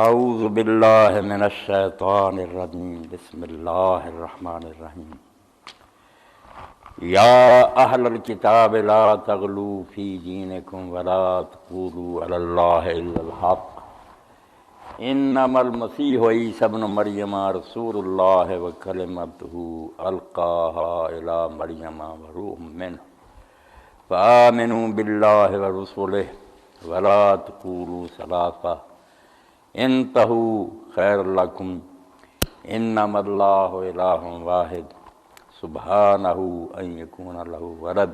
اعوذ باللہ من الشیطان الرجیم بسم اللہ الرحمن الرحیم یا اہل الکتاب لا تغلوا فی دینکم ولا تقولوا علی اللہ الا الحق انما المسیح عیسی ابن مریم رسول اللہ وکلمتہ القاها الی مریم وروح منہ فآمنوا باللہ ورسلہ ولا تقولوا ثلاثہ انتہوا خیر لکم انما اللہ الہ واحد سبحانہ ان یکون لہ ولد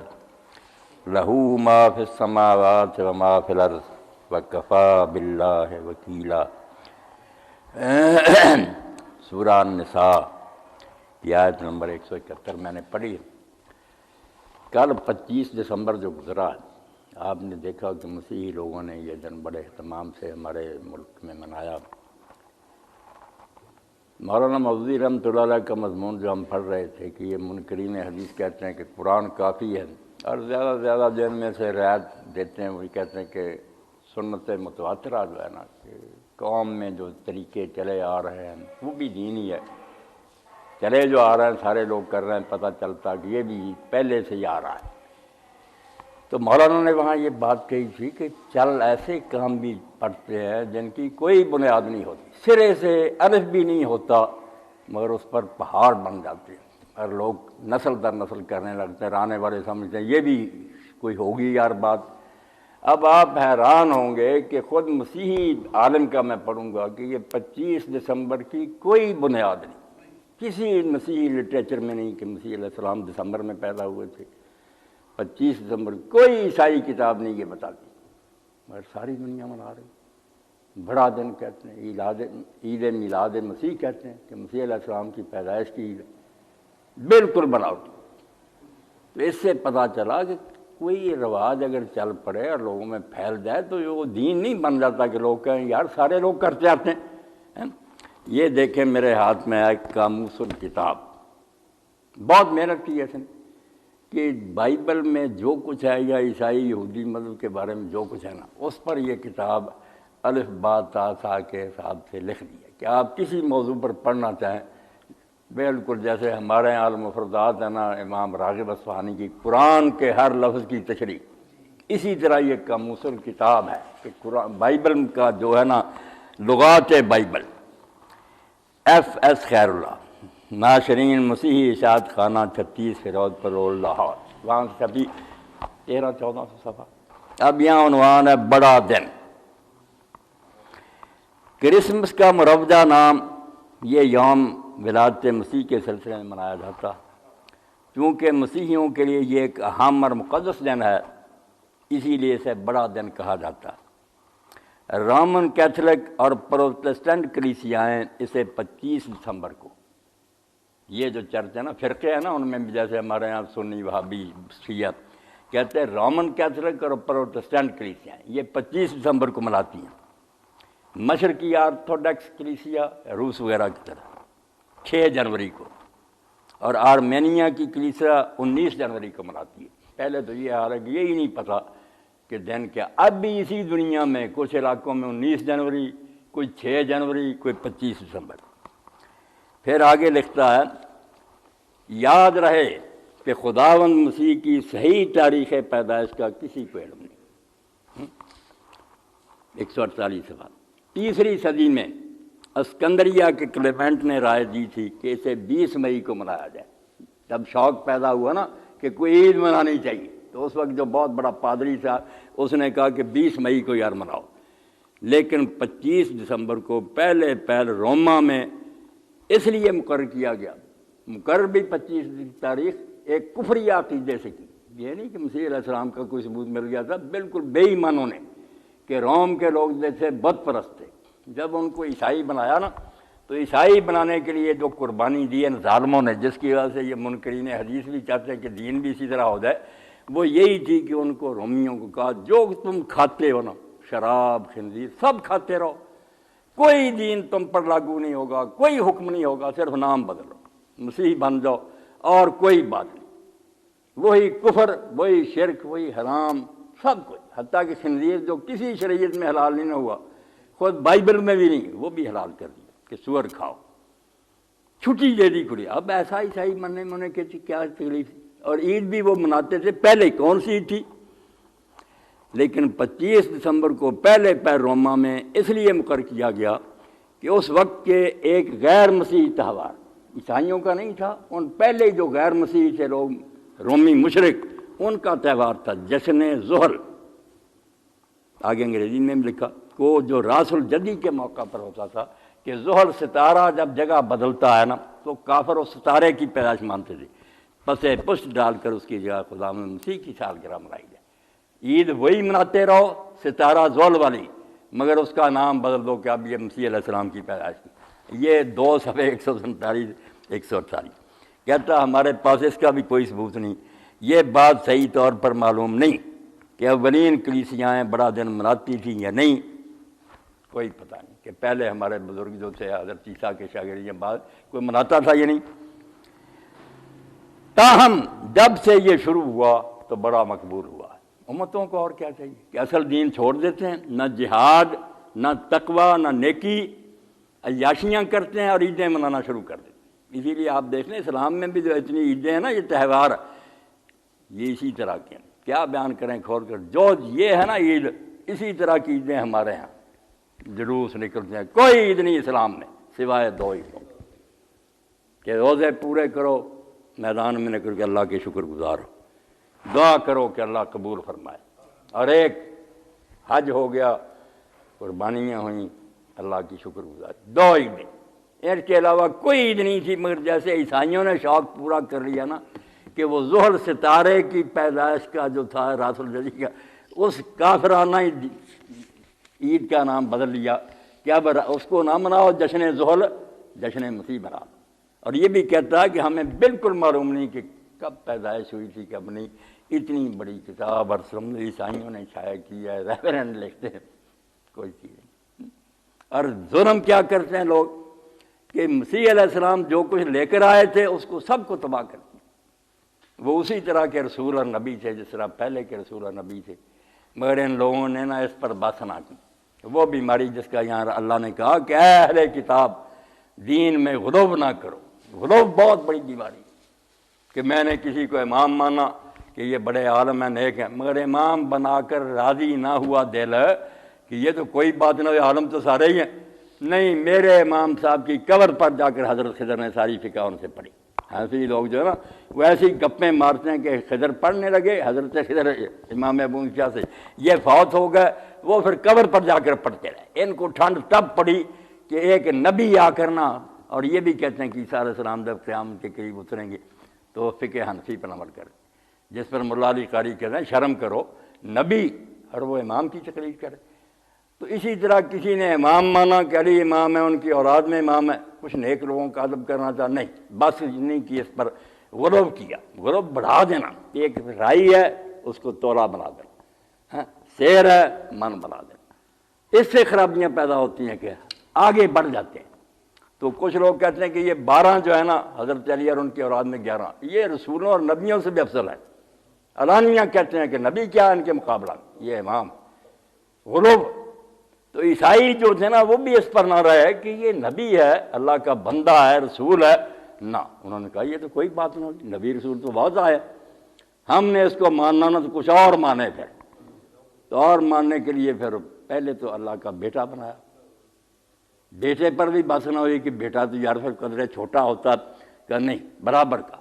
لہ ما فی السماوات وما فی الارض وکفی باللہ وکیلا۔ سورہ النساء کی آیت نمبر 171 میں نے پڑھی۔ کل 25 دسمبر جو گزرا، آپ نے دیکھا کہ مسیحی لوگوں نے یہ دن بڑے اہتمام سے ہمارے ملک میں منایا۔ مولانا مودودی رحمۃ اللہ علیہ کا مضمون جو ہم پڑھ رہے تھے کہ یہ منکرین حدیث کہتے ہیں کہ قرآن کافی ہے، اور زیادہ سے زیادہ جن میں سے رعایت دیتے ہیں وہی کہتے ہیں کہ سنت متواترہ جو ہے نا، کہ قوم میں جو طریقے چلے آ رہے ہیں وہ بھی دین ہی ہے، چلے جو آ رہے ہیں سارے لوگ کر رہے ہیں، پتہ چلتا کہ یہ بھی پہلے سے ہی آ رہا ہے۔ تو مولانا نے وہاں یہ بات کہی تھی کہ چل ایسے کام بھی پڑھتے ہیں جن کی کوئی بنیاد نہیں ہوتی، سرے سے الف بھی نہیں ہوتا، مگر اس پر پہاڑ بن جاتے ہیں اور لوگ نسل در نسل کرنے لگتے ہیں، آنے والے سمجھتے ہیں یہ بھی کوئی ہوگی یار بات۔ اب آپ حیران ہوں گے کہ خود مسیحی عالم کا میں پڑھوں گا کہ یہ 25 دسمبر کی کوئی بنیاد نہیں، کسی مسیحی لٹریچر میں نہیں کہ مسیح علیہ السلام دسمبر میں پیدا ہوئے تھے۔ 25 دسمبر کوئی عیسائی کتاب نہیں یہ بتاتی، مگر ساری دنیا منا رہی۔ بڑا دن کہتے ہیں، عید میلاد مسیح کہتے ہیں کہ مسیح علیہ السلام کی پیدائش کی عید، بالکل بناوٹی۔ تو اس سے پتہ چلا کہ کوئی رواج اگر چل پڑے اور لوگوں میں پھیل جائے تو وہ دین نہیں بن جاتا کہ لوگ کہیں یار سارے لوگ کرتے آتے ہیں۔ یہ دیکھیں میرے ہاتھ میں ہے قاموس الکتاب، بہت محنت کی ہے اس نے کہ بائبل میں جو کچھ ہے یا عیسائی یہودی مذہب کے بارے میں جو کچھ ہے نا، اس پر یہ کتاب الف با تا سا کے حساب سے لکھ دی ہے کہ آپ کسی موضوع پر پڑھنا چاہیں، بالکل جیسے ہمارے یہاں المفردات ہے نا امام راغب اصفہانی کی قرآن کے ہر لفظ کی تشریح، اسی طرح یہ قاموس الکتاب ہے کہ قرآن بائبل کا جو ہے نا لغات بائبل۔ ایف ایس خیر اللہ، ناشرین مسیحی اشاعت خانہ 36 فیروز پر روڈ لاہور، وہاں سے ابھی 1300-1400 صفحہ۔ اب یہاں عنوان ہے بڑا دن۔ کرسمس کا مروجہ نام یہ یوم ولادت مسیح کے سلسلے میں منایا جاتا، چونکہ مسیحیوں کے لیے یہ ایک اہم اور مقدس دن ہے، اسی لیے اسے بڑا دن کہا جاتا ہے۔ رومن کیتھولک اور پروٹسٹنٹ کلیسیائیں اسے 25 دسمبر کو، یہ جو چرچ ہے نا فرقے ہیں نا ان میں بھی، جیسے ہمارے یہاں سنی وہابی شیعہ کہتے ہیں، رومن کیتھولک اور پروٹسٹنٹ کلیسیائیں یہ 25 دسمبر کو مناتی ہیں۔ مشرقی آرتھوڈکس کلیسیا روس وغیرہ کی طرح 6 جنوری کو، اور آرمینیا کی کلیسیا 19 جنوری کو مناتی ہے۔ پہلے تو یہ حال ہے کہ یہی نہیں پتہ کہ دن کیا، اب بھی اسی دنیا میں کچھ علاقوں میں 19 جنوری، کوئی 6 جنوری، کوئی 25 دسمبر۔ پھر آگے لکھتا ہے، یاد رہے کہ خداوند مسیح کی صحیح تاریخ پیدائش کا کسی کو علم نہیں۔ 148 صفحہ۔ 3 صدی میں اسکندریہ کے کلیمنٹ نے رائے دی تھی کہ اسے 20 مئی کو منایا جائے۔ جب شوق پیدا ہوا نا کہ کوئی عید منانی چاہیے، تو اس وقت جو بہت بڑا پادری تھا اس نے کہا کہ 20 مئی کو یار مناؤ، لیکن 25 دسمبر کو پہلے روما میں اس لیے مقرر کیا گیا، مقرر بھی 25 تاریخ ایک کفری عقیدے سے کی، یہ نہیں کہ مسیح علیہ السلام کا کوئی ثبوت مل گیا تھا، بالکل بے ایمانوں نے کہ روم کے لوگ جیسے بت پرست تھے، جب ان کو عیسائی بنایا نا تو عیسائی بنانے کے لیے جو قربانی دی ان ظالموں نے، جس کی وجہ سے یہ منکرین حدیث بھی چاہتے ہیں کہ دین بھی اسی طرح ہو جائے، وہ یہی تھی کہ ان کو رومیوں کو کہا جو تم کھاتے ہو نا، شراب خنزیر سب کھاتے رہو، کوئی دین تم پر لاگو نہیں ہوگا، کوئی حکم نہیں ہوگا، صرف نام بدلو، مسیح بن جاؤ اور کوئی بات نہیں، وہی کفر، وہی شرک، وہی حرام، سب کچھ، حتیٰ کہ خنزیر جو کسی شریعت میں حلال نہیں ہوا، خود بائبل میں بھی نہیں، وہ بھی حلال کر دیا کہ سور کھاؤ، چھٹی دے دی کھڑی۔ اب ایسا عیسائی مننے کے کیا تکلیف تھی؟ اور عید بھی وہ مناتے تھے، پہلے کون سی عید تھی؟ لیکن 25 دسمبر کو پہلے پیر روما میں اس لیے مقرر کیا گیا کہ اس وقت کے ایک غیر مسیحی تہوار، عیسائیوں کا نہیں تھا، ان پہلے جو غیر مسیحی تھے لوگ، رومی مشرک، ان کا تہوار تھا جشن ظہر، آگے انگریزی میں بھی لکھا، وہ جو راس الجدی کے موقع پر ہوتا تھا کہ ظہر ستارہ جب جگہ بدلتا ہے نا تو کافر اس ستارے کی پیدائش مانتے تھے، پسے پشت ڈال کر اس کی جگہ خدا مسیح کی سالگرہ منائی جائے۔ عید وہی مناتے رہو ستارہ زول والی، مگر اس کا نام بدل دو کہ اب یہ مسیح علیہ السلام کی پیدائش کی۔ یہ 2 صفحے 147 148 کہتا ہمارے پاس اس کا بھی کوئی ثبوت نہیں، یہ بات صحیح طور پر معلوم نہیں کہ اولین کلیسیاں بڑا دن مناتی تھیں یا نہیں، کوئی پتہ نہیں کہ پہلے ہمارے بزرگ جو تھے حضرت عیسیٰ کے شاگرد یا بعد کوئی مناتا تھا یا نہیں۔ تاہم جب سے یہ شروع ہوا تو بڑا مقبول ہوا۔ امتوں کو اور کیا چاہیے کہ اصل دین چھوڑ دیتے ہیں، نہ جہاد، نہ تقوی، نہ نیکی، عیاشیاں کرتے ہیں اور عیدیں منانا شروع کر دیتے ہیں۔ اسی لیے آپ دیکھ لیں اسلام میں بھی جو اتنی عیدیں ہیں نا، یہ تہوار یہ اسی طرح کے ہیں، کیا بیان کریں کھول کر، جو یہ ہے نا عید، اسی طرح کی عیدیں ہمارے ہاں جلوس نکلتے ہیں۔ کوئی عید نہیں اسلام میں سوائے 2 عیدوں کہ روزے پورے کرو، میدان میں نکل کے اللہ کے شکر گزار ہو، دعا کرو کہ اللہ قبول فرمائے، اور ایک حج ہو گیا، قربانیاں ہوئیں، اللہ کی شکر گزار۔ 2 عیدیں، ان کے علاوہ کوئی عید نہیں تھی، مگر جیسے عیسائیوں نے شوق پورا کر لیا نا کہ وہ ظہر ستارے کی پیدائش کا جو تھا راس الجدی کا، اس کافرانہ عید کا نام بدل لیا کہ اب اس کو نہ مناؤ جشن ظہر، جشن مسیح مناؤ۔ اور یہ بھی کہتا ہے کہ ہمیں بالکل معلوم نہیں کہ کب پیدائش ہوئی تھی کب نہیں، اتنی بڑی کتاب اور عیسائیوں نے شائع کی ہے، ریورنڈ لکھتے ہیں، کوئی چیز نہیں۔ اور ظلم کیا کرتے ہیں لوگ کہ مسیح علیہ السلام جو کچھ لے کر آئے تھے اس کو سب کو تباہ کر دیا۔ وہ اسی طرح کے رسول اور نبی تھے جس طرح پہلے کے رسول اور نبی تھے، مگر ان لوگوں نے نا اس پر بس نہ کی۔ وہ بیماری جس کا یہاں اللہ نے کہا کہ اے اہل کتاب دین میں غلو نہ کرو، غلو بہت بڑی بیماری کہ میں نے کسی کو امام مانا کہ یہ بڑے عالم ہیں، نیک ہیں، مگر امام بنا کر راضی نہ ہوا دل کہ یہ تو کوئی بات نہ، عالم تو سارے ہی ہیں، نہیں، میرے امام صاحب کی قبر پر جا کر حضرت خضر نے ساری فقہ ان سے پڑھی۔ ایسے لوگ جو ہے نا وہ ایسی گپیں مارتے ہیں کہ خضر پڑھنے لگے، حضرت خضر امام ابو حنیفہ سے یہ فوت ہو گئے، وہ پھر قبر پر جا کر پڑھتے رہے۔ ان کو ٹھنڈ تب پڑی کہ ایک نبی آ کرنا، اور یہ بھی کہتے ہیں کہ عیسیٰ علیہ السلام جب قیامت کے قریب اتریں گے تو فقہ حنفی پر عمل کریں، جس پر مولا علی قاری کہتے ہیں شرم کرو نبی اور وہ امام کی تقلید کرے۔ تو اسی طرح کسی نے امام مانا کہ علی امام ہے، ان کی اولاد میں امام ہے، کچھ نیک لوگوں کا ادب کرنا تھا، نہیں، بس نہیں کی، اس پر غلو کیا، غلو بڑھا دینا، ایک رائی ہے اس کو تولا بنا دینا، سیر ہے من بنا دینا، اس سے خرابیاں پیدا ہوتی ہیں کہ آگے بڑھ جاتے ہیں۔ تو کچھ لوگ کہتے ہیں کہ یہ 12 جو ہے نا حضرت علی اور ان کی اولاد میں 11، یہ رسولوں اور نبیوں سے بھی افضل ہے، علانیہ کہتے ہیں کہ نبی کیا ہے ان کے مقابلہ، یہ امام غلو۔ تو عیسائی جو تھے نا وہ بھی اس پر نہ رہے کہ یہ نبی ہے، اللہ کا بندہ ہے، رسول ہے، نہ، انہوں نے کہا یہ تو کوئی بات نہیں، نبی رسول تو بہت آیا، ہم نے اس کو ماننا نہ تو کچھ اور مانے پھر، تو اور ماننے کے لیے پھر پہلے تو اللہ کا بیٹا بنایا۔ بیٹے پر بھی بس نہ ہوئی کہ بیٹا تو یار پھر قدرے چھوٹا ہوتا، کہ نہیں، برابر کا۔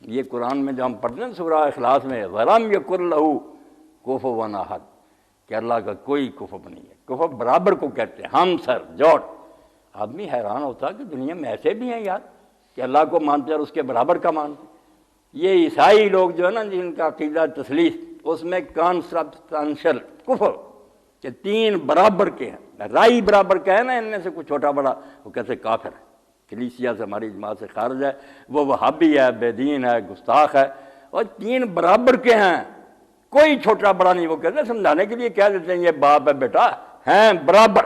یہ قرآن میں جو ہم پڑھتے ہیں سورہ اخلاص میں وَلَمْ يَكُن لَهُ كُفُوًا أَحَدٌ، کہ اللہ کا کوئی کفو نہیں ہے، کفو برابر کو کہتے ہیں، ہم سر جوڑ۔ آدمی حیران ہوتا کہ دنیا میں ایسے بھی ہیں یار کہ اللہ کو مانتے اور اس کے برابر کا مانتے۔ یہ عیسائی لوگ جو ہے نا جن کا عقیدہ تثلیث، اس میں کانسبسٹانشل کفر کہ 3 برابر کے ہیں، رائی برابر کا ہے نا، ان میں سے کوئی چھوٹا بڑا وہ کیسے کافر ہے، کلیسیا سے ہماری جماعت سے خارج ہے، وہ وہابی ہے، بے دین ہے، گستاخ ہے، اور 3 برابر کے ہیں، کوئی چھوٹا بڑا نہیں۔ وہ کہتے ہیں سمجھانے کے لیے کہہ دیتے ہیں یہ باپ ہے بیٹا ہیں برابر،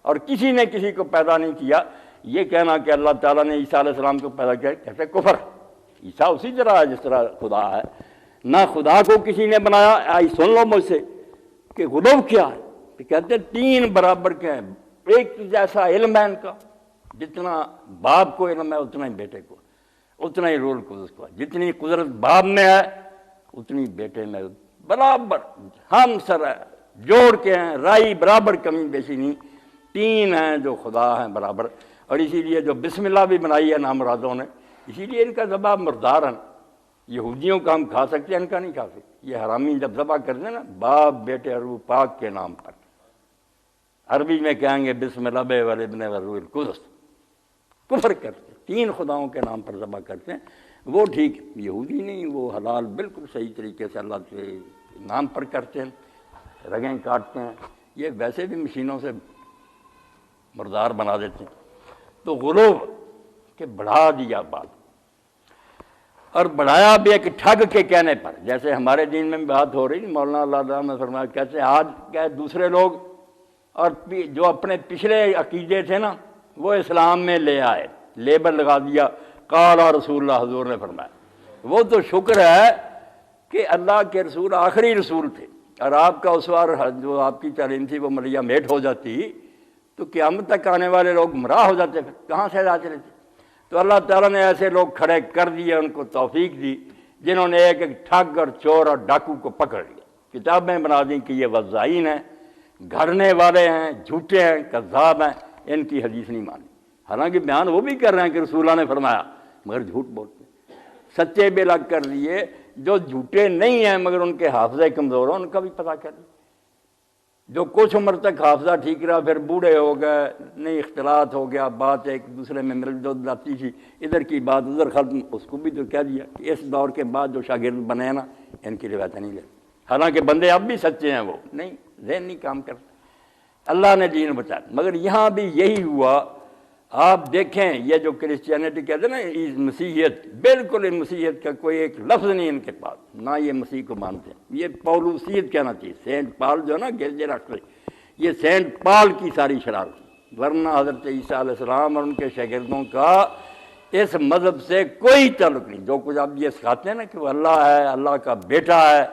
اور کسی نے کسی کو پیدا نہیں کیا۔ یہ کہنا کہ اللہ تعالیٰ نے عیسیٰ علیہ السلام کو پیدا کیا کہتے کفر۔ عیسیٰ اسی طرح ہے جس طرح خدا ہے، نہ خدا کو کسی نے بنایا۔ آئی سن لو مجھ سے کہ غلو کیا ہے، کہ کہتے ہیں 3 برابر کے ہیں، ایک جیسا علم ہے ان کا، جتنا باپ کو علم ہے اتنا ہی بیٹے کو، اتنا ہی رول قدس کو، جتنی قدرت باپ میں ہے اتنی بیٹے میں، برابر ہم سر ہے، جوڑ کے ہیں، رائی برابر، کمی بیشی نہیں، تین ہیں جو خدا ہیں برابر۔ اور اسی لیے جو بسم اللہ بھی بنائی ہے نامرادوں نے، اسی لیے ان کا ذبح مردار ہے۔ یہودیوں کا ہم کھا سکتے ہیں، ان کا نہیں کھا سکتے۔ یہ حرامی جب ذبح کرتے ہیں نا باپ بیٹے اور روح پاک کے نام پر، عربی میں کہیں گے بسم اللہ والابن والروح القدس، کفر کرتے، تین خداؤں کے نام پر ذبح کرتے ہیں، وہ ٹھیک ہے۔ یہودی نہیں، وہ حلال بالکل صحیح طریقے سے اللہ کے نام پر کرتے ہیں، رگیں کاٹتے ہیں۔ یہ ویسے بھی مشینوں سے مردار بنا دیتے ہیں۔ تو غلو کہ بڑھا دیا بات، اور بڑھایا بھی ایک ٹھگ کے کہنے پر، جیسے ہمارے دین میں بات ہو رہی، مولانا اللہ تعالیٰ نے فرمایا کہتے ہیں آج کیا دوسرے لوگ اور جو اپنے پچھلے عقیدے تھے نا وہ اسلام میں لے آئے، لیبل لگا دیا قال رسول اللہ، حضور نے فرمایا۔ وہ تو شکر ہے کہ اللہ کے رسول آخری رسول تھے، اور آپ کا اس وار جو آپ کی تعلیم تھی وہ ملیا میٹ ہو جاتی تو قیامت تک آنے والے لوگ گمراہ ہو جاتے، پھر کہاں سے آ چلے تھے؟ تو اللہ تعالیٰ نے ایسے لوگ کھڑے کر دیے، ان کو توفیق دی جنہوں نے ایک ایک ٹھگ اور چور اور ڈاکو کو پکڑ لیا، کتابیں بنا دیں کہ یہ وضائین ہیں، گھڑنے والے ہیں، جھوٹے ہیں، کذاب ہیں، ان کی حدیث نہیں مانی۔ حالانکہ بیان وہ بھی کر رہے ہیں کہ رسول اللہ نے فرمایا، مگر جھوٹ بولتے ہیں۔ سچے بھی الگ کر دیے، جو جھوٹے نہیں ہیں مگر ان کے حافظے کمزور ہیں ان کا بھی پتہ کر لیا۔ جو کچھ عمر تک حافظہ ٹھیک رہا، پھر بوڑھے ہو گئے، نہیں اختلاط ہو گیا، بات ایک دوسرے میں مل جل جاتی تھی، ادھر کی بات ادھر ختم، اس کو بھی تو کہہ دیا کہ اس دور کے بعد جو شاگرد بنے ہیں نا ان کی روایتیں نہیں لیتے۔ حالانکہ بندے اب بھی سچے ہیں، وہ نہیں، ذہن نہیں کام کرتا۔ اللہ نے دین بچایا، مگر یہاں بھی یہی ہوا۔ آپ دیکھیں یہ جو کرسچینٹی کہتے ہیں نا مسیحیت، بالکل ان مسیحیت کا کوئی ایک لفظ نہیں ان کے پاس، نہ یہ مسیح کو مانتے ہیں۔ یہ پولوسیت کہنا چاہیے، سینٹ پال جو ہے نا گرجے رکھتے، یہ سینٹ پال کی ساری شرارت، ورنہ حضرت عیسیٰ علیہ السلام اور ان کے شاگردوں کا اس مذہب سے کوئی تعلق نہیں۔ جو کچھ آپ یہ سکھاتے ہیں نا کہ وہ اللہ ہے، اللہ کا بیٹا ہے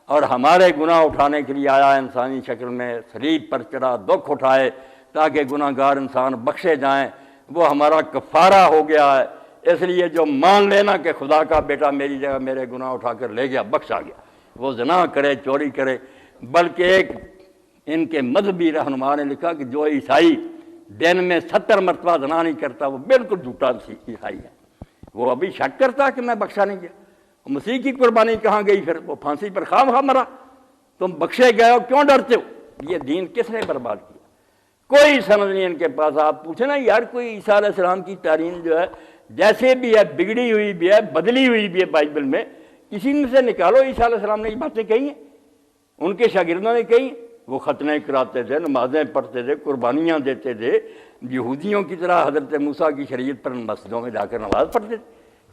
اور ہمارے گناہ اٹھانے کے لیے آیا انسانی شکل میں، صلیب پر چڑھا، دکھ اٹھائے تاکہ گناہ گار انسان بخشے جائیں، وہ ہمارا کفارہ ہو گیا ہے، اس لیے جو مان لینا کہ خدا کا بیٹا میری جگہ میرے گناہ اٹھا کر لے گیا، بخشا گیا، وہ زنا کرے، چوری کرے۔ بلکہ ایک ان کے مذہبی رہنما نے لکھا کہ جو عیسائی دن میں 70 مرتبہ زنا نہیں کرتا وہ بالکل جھوٹا عیسائی ہے۔ وہ ابھی شک کرتا کہ میں بخشا نہیں گیا۔ مسیح کی قربانی کہاں گئی؟ پھر وہ پھانسی پر خواہ مرا۔ تم بخشے گئے ہو، کیوں ڈرتے ہو؟ یہ دین کس نے برباد کیا؟ کوئی سند نہیں ان کے پاس۔ آپ پوچھیں نا یار، کوئی عیسیٰ علیہ السلام کی تعلیم جو ہے جیسے بھی ہے، بگڑی ہوئی بھی ہے، بدلی ہوئی بھی ہے بائبل میں، کسی میں سے نکالو عیسیٰ علیہ السلام نے یہ باتیں کہی ہیں، ان کے شاگردوں نے کہی۔ وہ ختنے کراتے تھے، نمازیں پڑھتے تھے، قربانیاں دیتے تھے، یہودیوں کی طرح حضرت موسیٰ کی شریعت پر مسجدوں میں جا کر نماز پڑھتے تھے،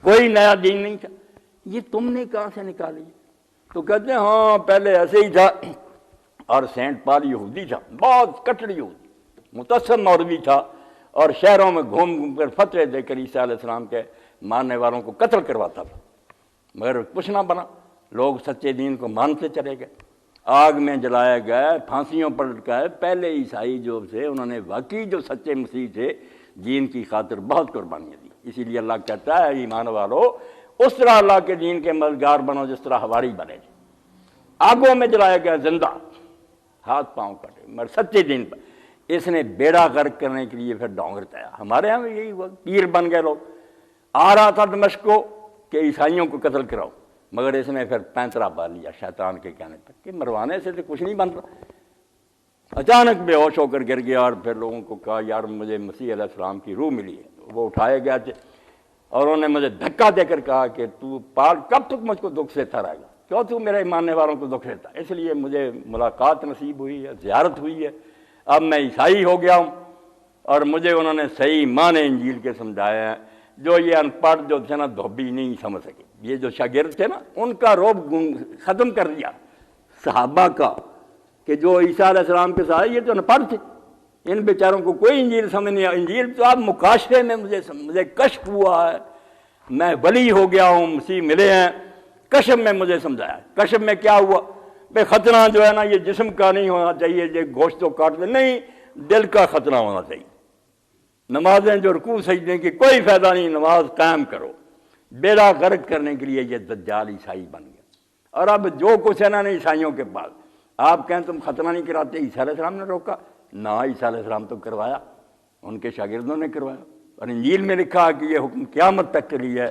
کوئی نیا دین نہیں تھا۔ یہ تم نے کہاں سے نکالی؟ تو کہتے ہیں ہاں پہلے ایسے ہی تھا۔ اور سینٹ پال یہودی تھا، بہت کٹڑ یہودی، متعصب مولوی تھا، اور شہروں میں گھوم گھوم کر فتوے دے کر عیسیٰ علیہ السلام کے ماننے والوں کو قتل کرواتا تھا، مگر کچھ نہ بنا، لوگ سچے دین کو مانتے چلے گئے، آگ میں جلائے گئے، پھانسیوں پر لٹکائے۔ پہلے عیسائی جو تھے انہوں نے واقعی جو سچے مسیح تھے دین کی خاطر بہت قربانیاں دی۔ اسی لیے اللہ کہتا ہے ایمان والو اس طرح اللہ کے دین کے مددگار بنو جس طرح ہواری بنے تھے۔ آگوں میں جلائے گئے زندہ، ہاتھ پاؤں کٹے، مگر سچے دین پر۔ اس نے بیڑا غرق کرنے کے لیے پھر ڈونگر تایا۔ ہمارے ہاں یہی ہوا، پیر بن گئے لوگ۔ آ رہا تھا دمشق کو کہ عیسائیوں کو قتل کراؤ، مگر اس نے پھر پینترا پال لیا شیطان کے کہنے پر کہ مروانے سے تو کچھ نہیں بنتا۔ اچانک بے ہوش ہو کر گر گیا، اور پھر لوگوں کو کہا یار مجھے مسیح علیہ السلام کی روح ملی ہے۔ وہ اٹھائے گئے تھے اور انہوں نے مجھے دھکا دے کر کہا کہ تو پال کب تک مجھ کو دکھ دیتا رہے گا؟ کیوں تو میرے ماننے والوں کو دکھ دیتا؟ اس لیے مجھے ملاقات نصیب ہوئی ہے، زیارت ہوئی ہے، اب میں عیسائی ہو گیا ہوں، اور مجھے انہوں نے صحیح معنی انجیل کے سمجھایا ہے، جو یہ ان پڑھ جو تھے نا دھوبی نہیں سمجھ سکے۔ یہ جو شاگرد تھے نا ان کا روب ختم کر دیا صحابہ کا، کہ جو عیسیٰ علیہ السلام کے ساتھ، یہ تو ان پڑھ تھے، ان بیچاروں کو کوئی انجیل سمجھ نہیں آیا۔ انجیل تو آپ مکاشفے میں مجھے کشف ہوا ہے، میں ولی ہو گیا ہوں، مسیح ملے ہیں، کشف میں مجھے سمجھایا۔ کشف میں کیا ہوا؟ بے ختنہ جو ہے نا یہ جسم کا نہیں ہونا چاہیے، یہ گوشت تو کاٹ دے نہیں، دل کا خطرہ ہونا چاہیے۔ نمازیں جو رکوع سجدے کی کوئی فائدہ نہیں، نماز قائم کرو۔ بیڑا غرق کرنے کے لیے یہ دجال عیسائی بن گیا۔ اور اب جو کچھ ہے نا عیسائیوں کے پاس، آپ کہیں تم ختنہ نہیں کراتے، عیسیٰ علیہ السلام نے روکا نہ، عیسیٰ علیہ السلام تو کروایا، ان کے شاگردوں نے کروایا، اور انجیل میں لکھا کہ یہ حکم قیامت تک کے لیے ہے،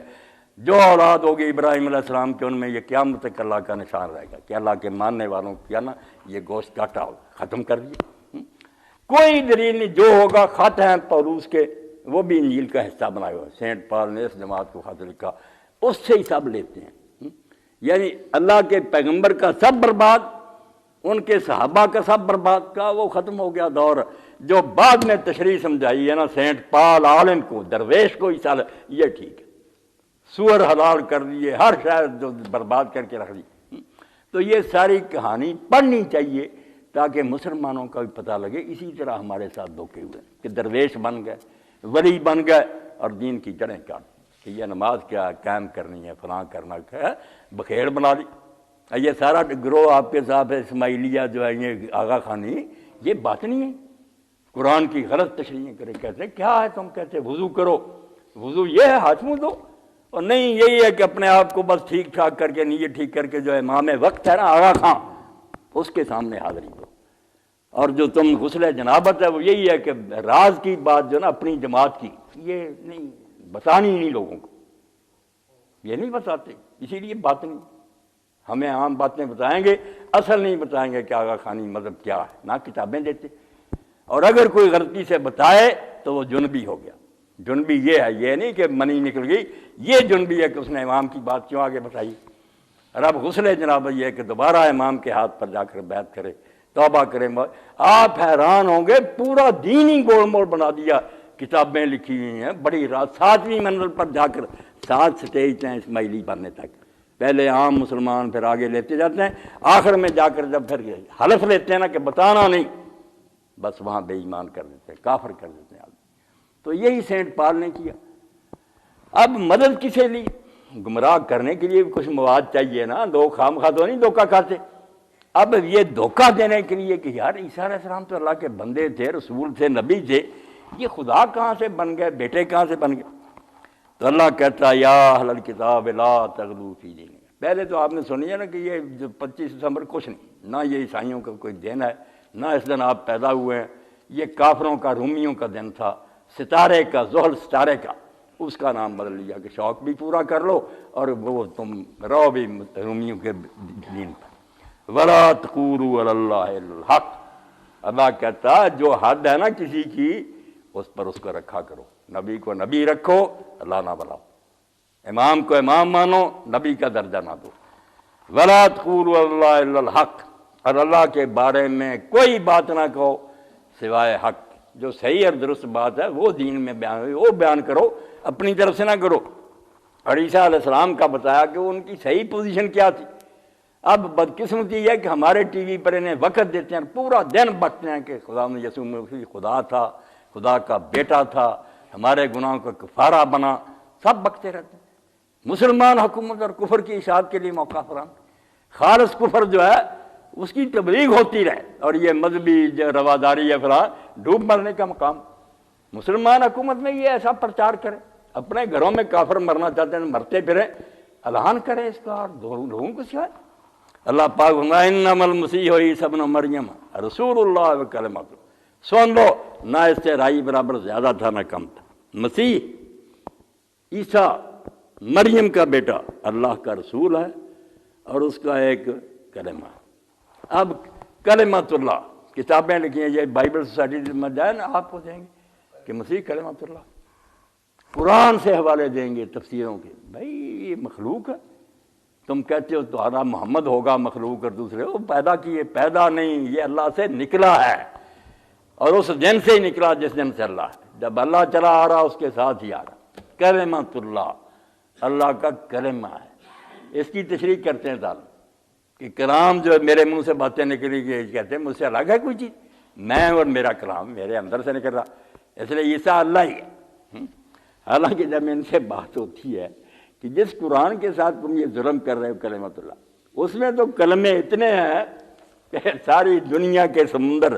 جو اولاد ہوگی ابراہیم علیہ السلام کے ان میں یہ قیامت تک اللہ کا نشان رہے گا کہ اللہ کے ماننے والوں کیا نا یہ گوشت کاٹا ہو، ختم کر دیا۔ کوئی دلیل نہیں، جو ہوگا خط ہیں پولوس کے، وہ بھی انجیل کا حصہ بنائے ہوئے، سینٹ پال نے اس جماعت کو خط لکھا، اس سے ہی سب لیتے ہیں۔ یعنی اللہ کے پیغمبر کا سب برباد، ان کے صحابہ کا سب برباد کا، وہ ختم ہو گیا دور۔ جو بعد میں تشریح سمجھائی ہے نا سینٹ پال عالم کو، درویش کو، عیسیٰ یہ ٹھیک ہے، سور حلال کر دیے، ہر شاید جو برباد کر کے رکھ دی۔ تو یہ ساری کہانی پڑھنی چاہیے تاکہ مسلمانوں کا بھی پتہ لگے اسی طرح ہمارے ساتھ دھوکے ہوئے کہ درویش بن گئے، ولی بن گئے، اور دین کی جڑیں کاٹ کہ یہ نماز کیا قائم کرنی ہے، فلاں کرنا ہے، بخیر بنا لی۔ یہ سارا گروہ آپ کے ساتھ اسماعیلیہ جو ہے، یہ آغا خانی، یہ بات نہیں ہے، قرآن کی غلط تشریحیں کرے، کہتے ہیں کیا ہے، تم کہتے وضو کرو، وضو یہ ہے ہاتھ منہ دو، اور نہیں یہی ہے کہ اپنے آپ کو بس ٹھیک ٹھاک کر کے نیت ٹھیک کر کے جو امام وقت ہے نا آغا خان، اس کے سامنے حاضری دو۔ اور جو تم غسل جنابت ہے وہ یہی ہے کہ راز کی بات جو نا اپنی جماعت کی، یہ نہیں بتانی نہیں لوگوں کو، یہ نہیں بتاتے، اسی لیے بات نہیں، ہمیں عام باتیں بتائیں گے، اصل نہیں بتائیں گے کہ آغا خانی مذہب کیا ہے، نہ کتابیں دیتے۔ اور اگر کوئی غلطی سے بتائے تو وہ جنبی ہو گیا۔ جنبی یہ ہے، یہ نہیں کہ منی نکل گئی، یہ جنبی ہے کہ اس نے امام کی بات کیوں آگے بتائی۔ اور اب غسل جنابت یہ ہے کہ دوبارہ امام کے ہاتھ پر جا کر بیعت کرے، توبہ کرے۔ آپ حیران ہوں گے، پورا دین ہی گول مول بنا دیا، کتابیں لکھی ہوئی ہیں بڑی رات، 7ویں منزل پر جا کر 7 سٹیج ہیں اسماعیلی بننے تک، پہلے عام مسلمان پھر آگے لیتے جاتے ہیں، آخر میں جا کر جب پھر حلف لیتے ہیں نا کہ بتانا نہیں، بس وہاں بے ایمان کر دیتے ہیں، کافر کر دیتے ہیں۔ تو یہی سینٹ پال نے کیا۔ اب مدد کسے لی؟ گمراہ کرنے کے لیے کچھ مواد چاہیے نا، لوگ خواہ تو نہیں دھوکہ کھاتے۔ اب یہ دھوکہ دینے کے لیے کہ یار عیسیٰ علیہ السلام تو اللہ کے بندے تھے، رسول تھے، نبی تھے، یہ خدا کہاں سے بن گئے، بیٹے کہاں سے بن گئے؟ تو اللہ کہتا یا اہل الکتاب لا تغلوا فی دینکم۔ پہلے تو آپ نے سنی ہے نا کہ یہ جو 25 دسمبر کچھ نہیں، نہ یہ عیسائیوں کا کوئی دن ہے، نہ اس دن آپ پیدا ہوئے ہیں، یہ کافروں کا، رومیوں کا دن تھا، ستارے کا، زحل ستارے کا، اس کا نام بدل لیا کہ شوق بھی پورا کر لو اور وہ تم رہو بھی رومیوں کے دین پر۔ وَلَا تَقُولُوا عَلَى اللَّهِ إِلَّا الْحَقَّ۔ اللہ کہتا جو حد ہے نا کسی کی، اس پر اس کو رکھا کرو، نبی کو نبی رکھو، اللہ نہ بلاؤ، امام کو امام مانو، نبی کا درجہ نہ دو۔ وَلَا تَقُولُوا عَلَى اللَّهِ إِلَّا الْحَقَّ، اور اللہ کے بارے میں کوئی بات نہ کہو سوائے حق، جو صحیح اور درست بات ہے وہ دین میں بیان ہوئی وہ بیان کرو، اپنی طرف سے نہ کرو۔ اور عیسیٰ علیہ السلام کا بتایا کہ ان کی صحیح پوزیشن کیا تھی۔ اب بدقسمتی یہ ہے کہ ہمارے ٹی وی پر انہیں وقت دیتے ہیں، پورا دن بکتے ہیں کہ خدا یسوع مسیح خدا تھا، خدا کا بیٹا تھا، ہمارے گناہوں کا کفارہ بنا، سب بکتے رہتے ہیں۔ مسلمان حکومت اور کفر کی اشاعت کے لیے موقع فراہم، خالص کفر جو ہے اس کی تبلیغ ہوتی رہے، اور یہ مذہبی جو رواداری ہے فلاں ڈوب مرنے کا مقام۔ مسلمان حکومت میں یہ ایسا پرچار کرے، اپنے گھروں میں کافر مرنا چاہتے ہیں مرتے پھریں، اعلان کرے اس کا، اور لوگوں کو سکھائے۔ اللہ پاک فرمایا انما المسیح عیسی ابن مریم رسول اللہ وکلمۃ، سن لو، نہ اس سے رائی برابر زیادہ تھا نہ کم تھا۔ مسیح عیسیٰ مریم کا بیٹا اللہ کا رسول ہے اور اس کا ایک کلمہ ہے۔ اب کلمۃ اللہ کتابیں لکھی ہیں، یہ بائبل سوسائٹی میں جائیں نا آپ کو دیں گے کہ مسیح کلمۃ اللہ، قرآن سے حوالے دیں گے تفسیروں کے۔ بھائی یہ مخلوق ہے، تم کہتے ہو تمہارا محمد ہوگا مخلوق اور دوسرے وہ پیدا کیے، پیدا نہیں، یہ اللہ سے نکلا ہے، اور اس دن سے ہی نکلا جس دن سے اللہ ہے، جب اللہ چلا آ رہا اس کے ساتھ ہی آ رہا۔ کلمۃ اللہ اللہ کا کلمہ ہے۔ اس کی تشریح کرتے ہیں تعلق کہ کلام جو میرے منہ سے باتیں نکلی گئی، کہتے ہیں مجھ سے الگ ہے کوئی چیز، میں اور میرا کلام میرے اندر سے نکل رہا، اس لیے عیسیٰ اللہ ہی ہے۔ حالانکہ جب ان سے بات ہوتی ہے کہ جس قرآن کے ساتھ تم یہ ظلم کر رہے ہو کلمۃ اللہ، اس میں تو کلمے اتنے ہیں کہ ساری دنیا کے سمندر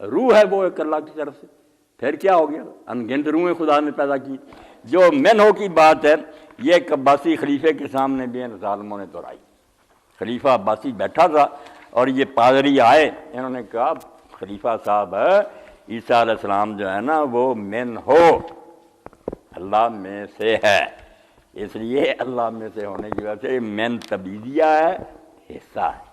روح ہے وہ ایک اللہ کی طرف سے، پھر کیا ہو گیا؟ انگنت روحیں خدا نے پیدا کی۔ جو منہو کی بات ہے یہ ایک عباسی خلیفے کے سامنے بھی ان ظالموں نے دہرائی۔ خلیفہ عباسی بیٹھا تھا اور یہ پادری آئے، انہوں نے کہا خلیفہ صاحب عیسیٰ علیہ السلام جو ہے نا وہ من ہو، اللہ میں سے ہے، اس لیے اللہ میں سے ہونے کی وجہ سے من تبیدیہ ہے، حصہ ہے۔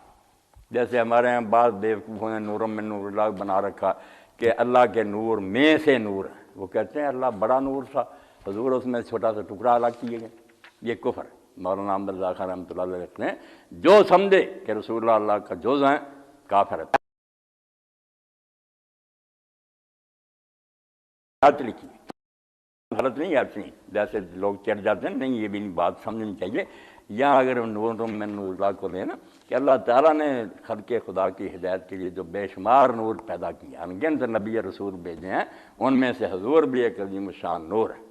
جیسے ہمارے یہاں بعض بیوقوفوں نے نورم من نور اللہ بنا رکھا کہ اللہ کے نور میں سے نور ہے، وہ کہتے ہیں اللہ بڑا نور تھا، حضور اس میں چھوٹا سا ٹکڑا الگ کیے گئے، یہ کفر ہے۔ مولانا احمد رضا خان رحمۃ اللہ علیہ لکھتے ہیں جو سمجھے کہ رسول اللہ کا جز ہیں کافر ہے۔ بات لکھی غلط نہیں آتی، جیسے لوگ چڑھ جاتے ہیں، نہیں یہ بھی بات سمجھنی چاہیے۔ یہاں اگر نور من نور اللہ کو لیں نا کہ اللہ تعالیٰ نے خلق خدا کی ہدایت کے لیے جو بے شمار نور پیدا کیا، انگنت نبی رسول بھیجے ہیں، ان میں سے حضور بھی ایک عظیم الشان نور ہے۔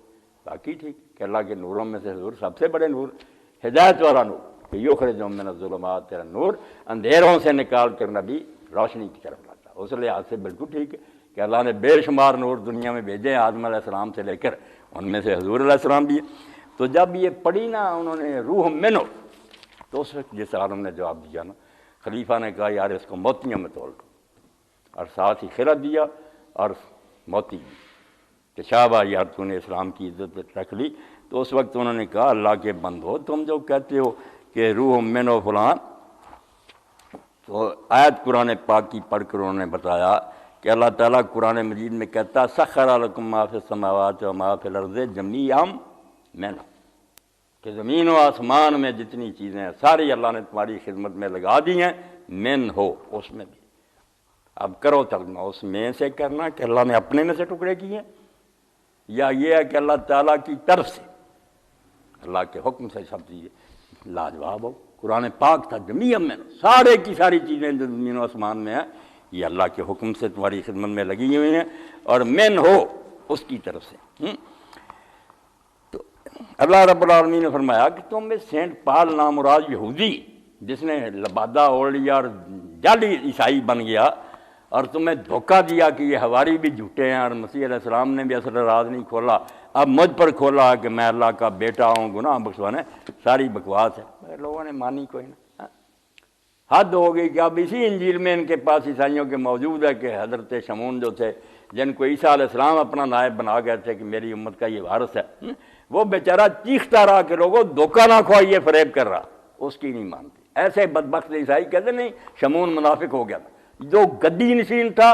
باقی ٹھیک کہ اللہ کے نوروں میں سے حضور سب سے بڑے نور، ہدایت والا نور، کہ یخرجہم من الظلمات تیرا نور، اندھیروں سے نکال کر نبی روشنی کی طرف لاتا۔ اس لحاظ سے بالکل ٹھیک ہے کہ اللہ نے بے شمار نور دنیا میں بھیجے، آدم علیہ السلام سے لے کر، ان میں سے حضور علیہ السلام بھی ہے۔ تو جب یہ پڑھی نا انہوں نے روح منو، تو اس وقت جس عالم نے جواب دیا نا، خلیفہ نے کہا یار اس کو موتیوں میں تول دو، اور ساتھ ہی خلعت دیا اور موتی دی کہ شاباش یار تو نے اسلام کی عزت رکھ لی۔ تو اس وقت انہوں نے کہا اللہ کے بندو تم جو کہتے ہو کہ روح منو فلاں، تو آیت قرآن پاک کی پڑھ کر انہوں نے بتایا کہ اللہ تعالیٰ قرآن مجید میں کہتا سخر لکم ما فی السماوات و ما فی الارض جمیعا منہ، کہ زمین و آسمان میں جتنی چیزیں ہیں ساری اللہ نے تمہاری خدمت میں لگا دی ہیں، من ہو اس میں بھی۔ اب کرو ترجمہ، اس میں سے کرنا کہ اللہ نے اپنے میں سے ٹکڑے کیے ہیں، یا یہ ہے کہ اللہ تعالیٰ کی طرف سے، اللہ کے حکم سے سب چیزیں لاجواب ہو۔ قرآن پاک تھا جمیعا منہ، سارے کی ساری چیزیں جو زمین و آسمان میں ہیں یہ اللہ کے حکم سے تمہاری خدمت میں لگی ہوئی ہیں، اور من ہو اس کی طرف سے۔ تو اللہ رب العالمین نے فرمایا کہ تم میں سینٹ پال نامراد یہودی جس نے لبادہ اوڑھ لیا اور جعلی عیسائی بن گیا، اور تمہیں دھوکہ دیا کہ یہ حواری بھی جھوٹے ہیں اور مسیح علیہ السلام نے بھی اصل راز نہیں کھولا، اب مجھ پر کھولا کہ میں اللہ کا بیٹا ہوں، گناہ بخشوانے، ساری بکواس ہے۔ لوگوں نے مانی کوئی نہ، حد ہو گئی کہ اب اسی انجیل میں ان کے پاس عیسائیوں کے موجود ہے کہ حضرت شمعون جو تھے جن کو عیسیٰ علیہ السلام اپنا نائب بنا گئے تھے کہ میری امت کا یہ وارث ہے، وہ بیچارہ چیختا رہا کہ لوگوں دھوکہ نہ کھوائیے، فریب کر رہا، اس کی نہیں مانتے۔ ایسے بدبخت عیسائی کہتے نہیں شمعون منافق ہو گیا تھا، جو گدی نشین تھا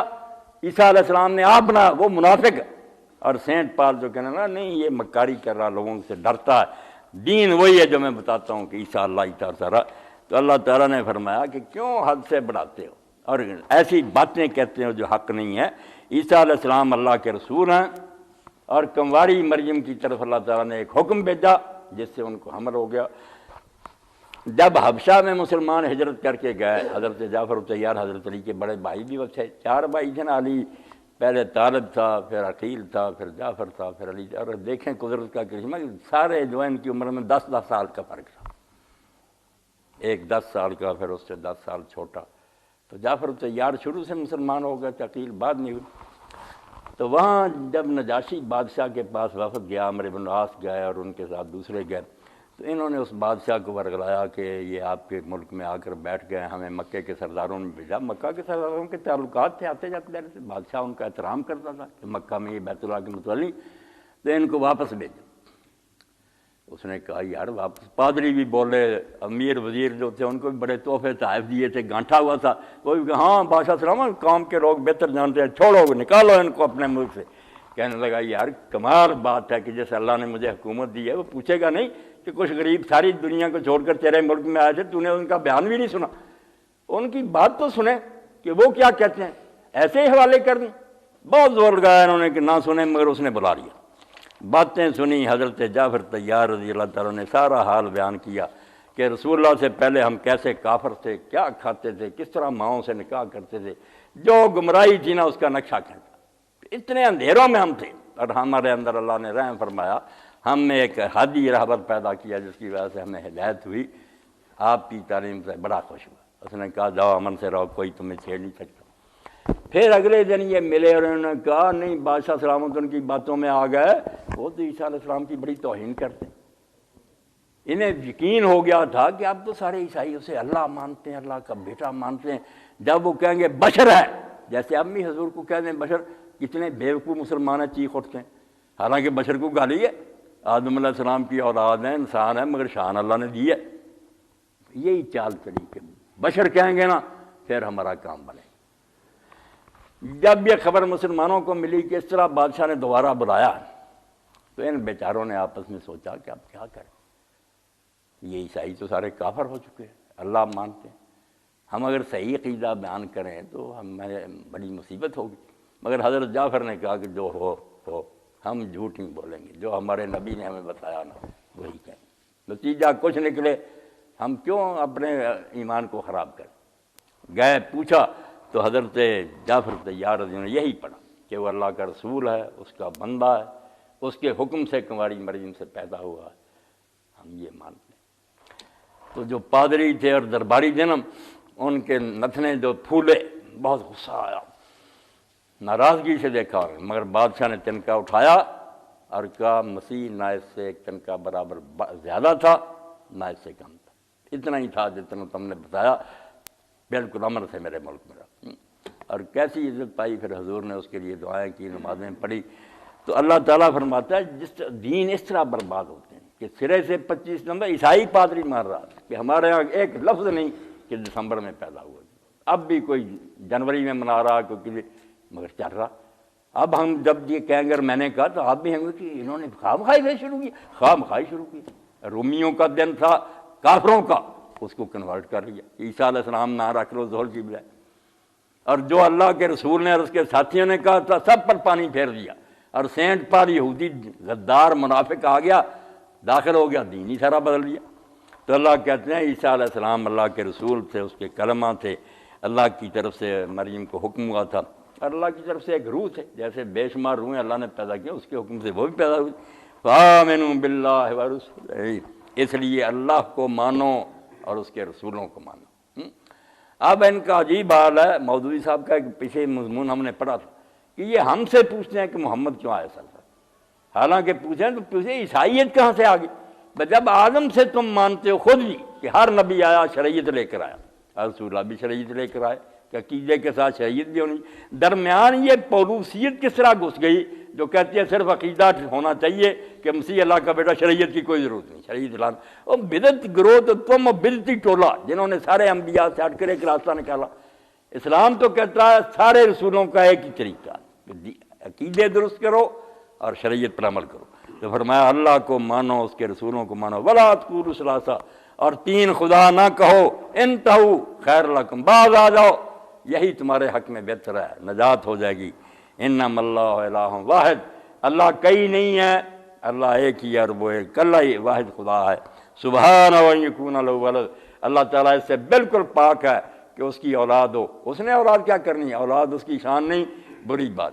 عیسیٰ علیہ السلام نے آپ بنا، وہ منافق ہے۔ اور سینٹ پال جو کہنا نا نہیں یہ مکاری کر رہا، لوگوں سے ڈرتا ہے، دین وہی ہے جو میں بتاتا ہوں کہ عیسیٰ اللہ ہی تھا رہا۔ تو اللہ تعالیٰ نے فرمایا کہ کیوں حد سے بڑھاتے ہو اور ایسی باتیں کہتے ہو جو حق نہیں ہے۔ عیسیٰ علیہ السلام اللہ کے رسول ہیں، اور کنواری مریم کی طرف اللہ تعالیٰ نے ایک حکم بھیجا جس سے ان کو حمل ہو گیا۔ جب حبشہ میں مسلمان ہجرت کر کے گئے، حضرت جعفر الطیار حضرت علی کے بڑے بھائی بھی وہ تھے، 4 بھائی تھے نا، علی پہلے طالب تھا، پھر عقیل تھا، پھر جعفر تھا، پھر علی۔ اور دیکھیں قدرت کا کرشمہ، سارے جو ہیں ان کی عمر میں 10 سال کا فرق تھا، ایک 10 سال کا، پھر اس سے 10 سال چھوٹا۔ تو جعفر الطیار شروع سے مسلمان ہو گئے، عقیل بعد نہیں ہوئی۔ تو وہاں جب نجاشی بادشاہ کے پاس وفد گیا، عمرو بن العاص گئے اور ان کے ساتھ دوسرے گئے، تو انہوں نے اس بادشاہ کو ورگلایا کہ یہ آپ کے ملک میں آ کر بیٹھ گئے، ہمیں مکے کے سرداروں نے بھیجا۔ مکہ کے سرداروں کے تعلقات تھے آتے جاتے رہتے تھے، بادشاہ ان کا احترام کرتا تھا کہ مکہ میں یہ بیت اللہ کے متولی، تو ان کو واپس بھیجا۔ اس نے کہا یار واپس، پادری بھی بولے، امیر وزیر جو تھے ان کو بھی بڑے تحفے تحائف دیے تھے، گانٹھا ہوا تھا، وہ بھی کہا ہاں بادشاہ سلام قوم کے لوگ بہتر جانتے ہیں، چھوڑو نکالو ان کو اپنے ملک سے۔ کہنے لگا یار کمال بات ہے کہ جیسے اللہ نے مجھے حکومت دی ہے، وہ پوچھے گا نہیں کہ کچھ غریب ساری دنیا کو چھوڑ کر تیرے ملک میں آئے تھے، تو نے ان کا بیان بھی نہیں سنا، ان کی بات تو سنے کہ وہ کیا کہتے ہیں، ایسے ہی حوالے کر دیں۔ بہت زور لگایا انہوں نے کہ نہ سنیں، مگر اس نے بلا لیا، باتیں سنی۔ حضرت جعفر طیار رضی اللہ تعالیٰ نے سارا حال بیان کیا کہ رسول اللہ سے پہلے ہم کیسے کافر تھے، کیا کھاتے تھے، کس طرح ماؤں سے نکاح کرتے تھے، جو گمراہی تھی نا اس کا نقشہ کھینچا، اتنے اندھیروں میں ہم تھے، اور ہمارے اندر اللہ نے رحم فرمایا، ہم نے ایک ہادی رہبر پیدا کیا جس کی وجہ سے ہمیں ہدایت ہوئی، آپ کی تعلیم سے بڑا خوش ہوا۔ اس نے کہا جاؤ امن سے رہو، کوئی تمہیں چھیڑ نہیں سکتا۔ پھر اگلے دن یہ ملے اور انہوں نے کہا نہیں بادشاہ سلامت ان کی باتوں میں آ گئے، وہ تو عیسیٰ علیہ السلام کی بڑی توہین کرتے ہیں۔ انہیں یقین ہو گیا تھا کہ اب تو سارے عیسائی اسے اللہ مانتے ہیں، اللہ کا بیٹا مانتے ہیں۔ جب وہ کہیں گے بشر ہے، جیسے اب بھی حضور کو کہہ دیں بشر، کتنے بیوقوف مسلمان ہیں چیخ اٹھتے ہیں، حالانکہ بشر کو گالی ہے، آدم علیہ السلام کی اولاد ہے، انسان ہے، مگر شان اللہ نے دی ہے۔ یہی چال چلی کہ بشر کہیں گے نا پھر ہمارا کام بنے۔ جب یہ خبر مسلمانوں کو ملی کہ اس طرح بادشاہ نے دوبارہ بلایا، تو ان بیچاروں نے آپس میں سوچا کہ اب کیا کریں، یہ عیسائی تو سارے کافر ہو چکے ہیں، اللہ مانتے ہیں، ہم اگر صحیح عقیدہ بیان کریں تو ہمیں بڑی مصیبت ہوگی۔ مگر حضرت جعفر نے کہا کہ جو ہو ہم جھوٹ نہیں بولیں گے، جو ہمارے نبی نے ہمیں بتایا نا وہی کہیں۔ نتیجہ کچھ نکلے، ہم کیوں اپنے ایمان کو خراب کریں۔ گئے پوچھا تو حضرت جعفر طیار رضی اللہ عنہ نے یہی پڑھا کہ وہ اللہ کا رسول ہے، اس کا بندہ ہے، اس کے حکم سے کنواری مریم سے پیدا ہوا ہے، ہم یہ مانتے ہیں۔ تو جو پادری تھے اور درباری جنم، ان کے نتنے جو پھولے، بہت غصہ آیا، ناراضگی سے دیکھا، مگر بادشاہ نے تنکا اٹھایا اور کہا مسیح نہ اس سے ایک تنکا برابر زیادہ تھا نہ اس سے کم تھا، اتنا ہی تھا جتنا تم نے بتایا، بالکل امر سے میرے ملک میں رہا۔ اور کیسی عزت پائی پھر حضور نے، اس کے لیے دعائیں کی، نمازیں پڑھی۔ تو اللہ تعالیٰ فرماتا ہے جس دین اس طرح برباد ہوتے ہیں کہ سرے سے 25 نمبر عیسائی پادری مار رہا کہ ہمارے یہاں ایک لفظ نہیں کہ دسمبر میں پیدا ہوا، اب بھی کوئی جنوری میں منا رہا، کوئی مگر چل رہا۔ اب ہم جب یہ کہیں گے، میں نے کہا تو آپ بھی ہوں گے کہ انہوں نے خواہ مخواہی شروع کی، خواہ مخواہی شروع کی۔ رومیوں کا دن تھا کافروں کا، اس کو کنورٹ کر لیا، عیسیٰ علیہ السلام نہ رکھ لو ظہر کی بجائے۔ اور جو اللہ کے رسول نے اور اس کے ساتھیوں نے کہا تھا سب پر پانی پھیر دیا، اور سینٹ پال یہودی غدار منافق آ گیا، داخل ہو گیا، دین ہی سارا بدل دیا۔ تو اللہ کہتے ہیں عیسیٰ علیہ السلام اللہ کے رسول تھے، اس کے کلمہ تھے، اللہ کی طرف سے مریم کو حکم ہوا تھا، اور اللہ کی طرف سے ایک روح تھے، جیسے بے شمار روحیں اللہ نے پیدا کیا، اس کے حکم سے وہ بھی پیدا ہوئی۔ فآمنوا باللہ ورسولہ، اس لیے اللہ کو مانو اور اس کے رسولوں کو مانو۔ اب ان کا عجیب حال ہے، مودودی صاحب کا ایک پیچھے مضمون ہم نے پڑھا تھا کہ یہ ہم سے پوچھتے ہیں کہ محمد کیوں آئے صلی اللہ علیہ وسلم، حالانکہ پوچھیں تو پوچھیں عیسائیت کہاں سے آ گئی؟ جب آدم سے تم مانتے ہو خود بھی کہ ہر نبی آیا شریعت لے کر آیا، رسول اللہ بھی شریعت لے کر آئے کہ عقیدے کے ساتھ شریعت بھی ہونی، درمیان یہ پولوسیت کس طرح گھس گئی جو کہتی ہے صرف عقیدہ ہونا چاہیے کہ مسیح اللہ کا بیٹا، شریعت کی کوئی ضرورت نہیں، شریعت لانا۔ اور بدعت گروہ تو تم بدعتی ٹولہ جنہوں نے سارے انبیاء سے ہٹ کر ایک راستہ نکالا۔ اسلام تو کہتا ہے سارے رسولوں کا ایک ہی طریقہ، عقیدے درست کرو اور شریعت پر عمل کرو۔ تو فرمایا اللہ کو مانو، اس کے رسولوں کو مانو، ولا تقولوا ثلاثہ، اور 3 خدا نہ کہو، انتہوا خیر لکم، باز آ جاؤ، یہی تمہارے حق میں بہتر ہے، نجات ہو جائے گی۔ انما اللہ الہ واحد، اللہ کئی نہیں ہے، اللہ ایک ہی ہے، اور وہ ایک اللہ ہی واحد خدا ہے۔ سبحان ان یکون لہ ولد، اللہ تعالیٰ اس سے بالکل پاک ہے کہ اس کی اولاد ہو۔ اس نے اولاد کیا کرنی ہے، اولاد اس کی شان نہیں، بری بات۔